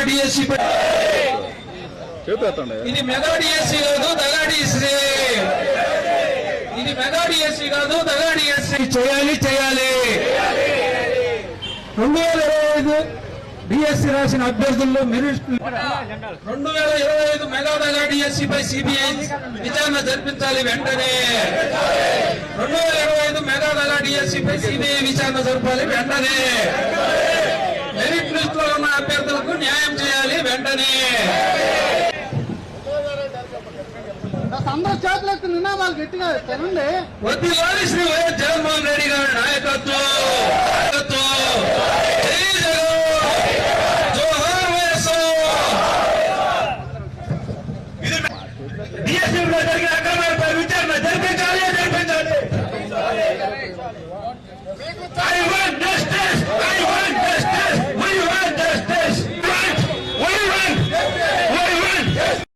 DSC ఇది mega DSC కాదు దగా డిఎస్సీ, ఇది మెగా డిఎస్సీ కాదు దగా డిఎస్సీ చేయాలి చేయాలి. 2025 డిఎస్సీ రాసిన అభ్యర్థుల్లో మెరిట్ 2025 మెగా దగా డిఎస్సీపై సిబిఐ విచారణ జరిపించాలి వెంటనే. 2025 మెగా దగా డిఎస్సీపై సిబిఐ విచారణ జరపాలి వెంటనే. మెరిట్ లిస్ట్ లో ఉన్న అభ్యర్థులకు న్యాయం చేయాలి వెంటనే. అందరూ చేతులెత్తి నినాదాలు గట్టిగా తెలండి. వద్దిలాలి శ్రీ వైఎస్ జగన్మోహన్ రెడ్డి గారి నాయకత్వం. డిఎస్సీలో జరిగిన అక్రమాలపై విచారణ జరిపించాలి జరిపించాలి. I want justice.